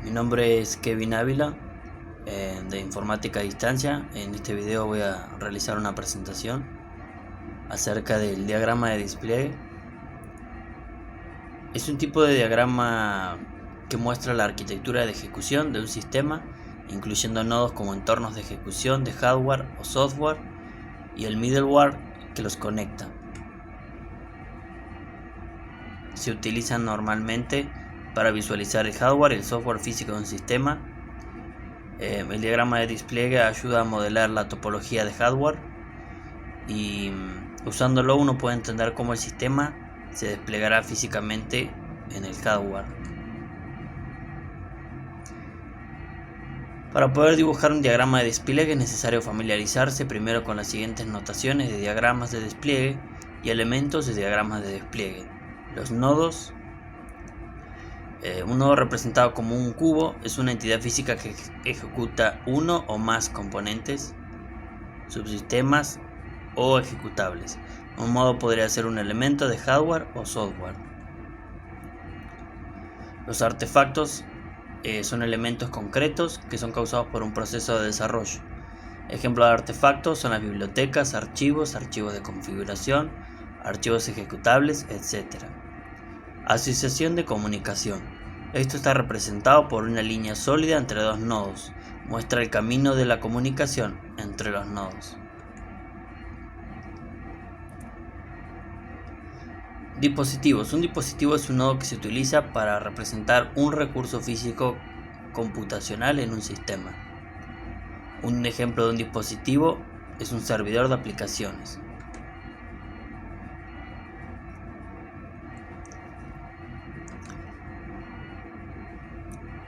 Mi nombre es Kevin Ávila, de Informática a Distancia. En este video voy a realizar una presentación acerca del diagrama de despliegue. Es un tipo de diagrama que muestra la arquitectura de ejecución de un sistema, incluyendo nodos como entornos de ejecución de hardware o software y el middleware que los conecta. Se utilizan normalmente para visualizar el hardware y el software físico de un sistema. El diagrama de despliegue ayuda a modelar la topología de hardware y usándolo uno puede entender cómo el sistema se desplegará físicamente en el hardware. Para poder dibujar un diagrama de despliegue es necesario familiarizarse primero con las siguientes notaciones de diagramas de despliegue y elementos de diagramas de despliegue. Los nodos. Un nodo representado como un cubo es una entidad física que ejecuta uno o más componentes, subsistemas o ejecutables. Un nodo podría ser un elemento de hardware o software. Los artefactos son elementos concretos que son causados por un proceso de desarrollo. Ejemplos de artefactos son las bibliotecas, archivos de configuración, archivos ejecutables, etc. Asociación de comunicación. Esto está representado por una línea sólida entre dos nodos. Muestra el camino de la comunicación entre los nodos. Dispositivos. Un dispositivo es un nodo que se utiliza para representar un recurso físico computacional en un sistema. Un ejemplo de un dispositivo es un servidor de aplicaciones.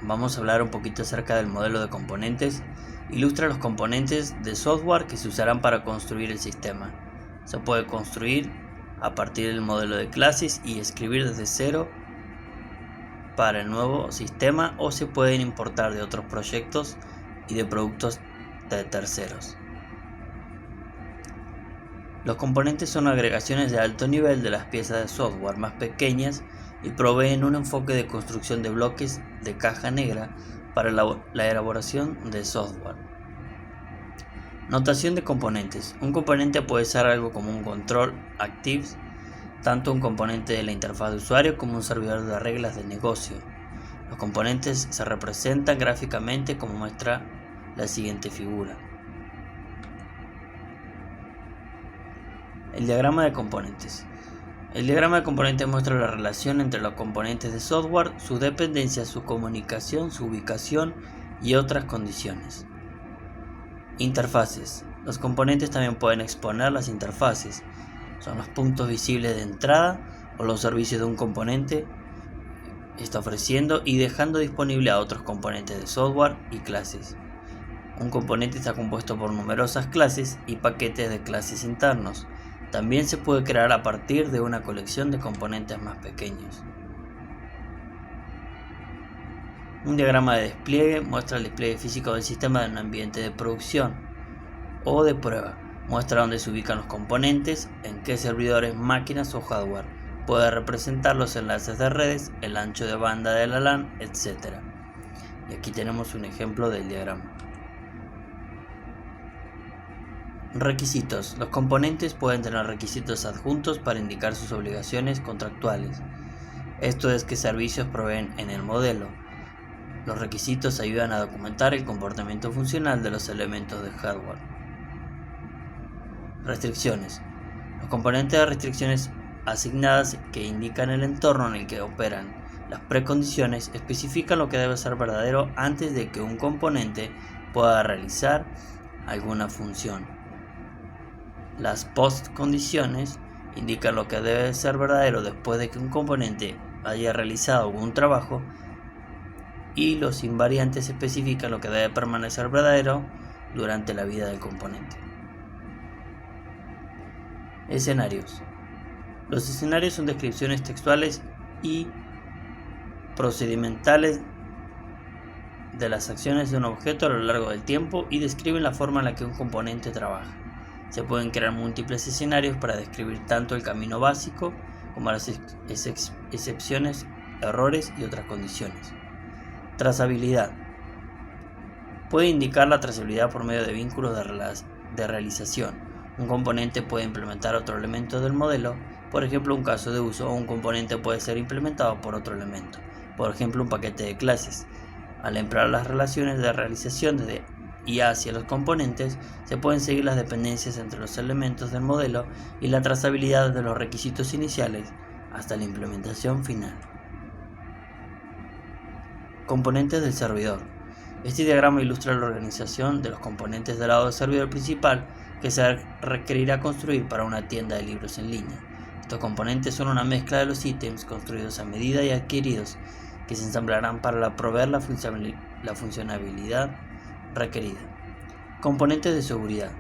Vamos a hablar un poquito acerca del modelo de componentes. Ilustra los componentes de software que se usarán para construir el sistema. Se puede construir a partir del modelo de clases y escribir desde cero para el nuevo sistema, o se pueden importar de otros proyectos y de productos de terceros. Los componentes son agregaciones de alto nivel de las piezas de software más pequeñas y proveen un enfoque de construcción de bloques de caja negra para la elaboración de software. Notación de componentes. Un componente puede ser algo como un control active, tanto un componente de la interfaz de usuario como un servidor de reglas de negocio. Los componentes se representan gráficamente como muestra la siguiente figura. El diagrama de componentes. El diagrama de componentes muestra la relación entre los componentes de software, sus dependencias, su comunicación, su ubicación y otras condiciones. Interfaces. Los componentes también pueden exponer las interfaces. Son los puntos visibles de entrada o los servicios de un componente está ofreciendo y dejando disponible a otros componentes de software y clases. Un componente está compuesto por numerosas clases y paquetes de clases internos. También se puede crear a partir de una colección de componentes más pequeños. Un diagrama de despliegue muestra el despliegue físico del sistema en un ambiente de producción o de prueba. Muestra dónde se ubican los componentes, en qué servidores, máquinas o hardware. Puede representar los enlaces de redes, el ancho de banda de la LAN, etc. Y aquí tenemos un ejemplo del diagrama. Requisitos. Los componentes pueden tener requisitos adjuntos para indicar sus obligaciones contractuales. Esto es qué servicios proveen en el modelo. Los requisitos ayudan a documentar el comportamiento funcional de los elementos de hardware. Restricciones. Los componentes de restricciones asignadas que indican el entorno en el que operan. Las precondiciones especifican lo que debe ser verdadero antes de que un componente pueda realizar alguna función. Las postcondiciones indican lo que debe ser verdadero después de que un componente haya realizado algún trabajo, y los invariantes especifican lo que debe permanecer verdadero durante la vida del componente. Escenarios. Los escenarios son descripciones textuales y procedimentales de las acciones de un objeto a lo largo del tiempo y describen la forma en la que un componente trabaja. Se pueden crear múltiples escenarios para describir tanto el camino básico como las excepciones, errores y otras condiciones. Trazabilidad. Puede indicar la trazabilidad por medio de vínculos de realización. Un componente puede implementar otro elemento del modelo, por ejemplo un caso de uso, o un componente puede ser implementado por otro elemento, por ejemplo un paquete de clases. Al emplear las relaciones de realización desde y hacia los componentes, se pueden seguir las dependencias entre los elementos del modelo y la trazabilidad de los requisitos iniciales hasta la implementación final. Componentes del servidor. Este diagrama ilustra la organización de los componentes del lado del servidor principal que se requerirá construir para una tienda de libros en línea. Estos componentes son una mezcla de los ítems construidos a medida y adquiridos que se ensamblarán para proveer la funcionalidad requerida. Componentes de seguridad.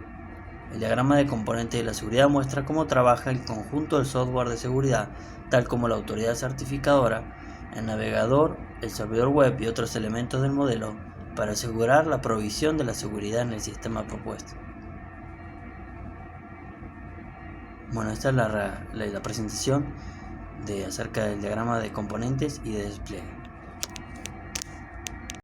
El diagrama de componentes de la seguridad muestra cómo trabaja el conjunto del software de seguridad, tal como la autoridad certificadora, el navegador, el servidor web y otros elementos del modelo, para asegurar la provisión de la seguridad en el sistema propuesto. Bueno, esta es la presentación acerca del diagrama de componentes y de despliegue.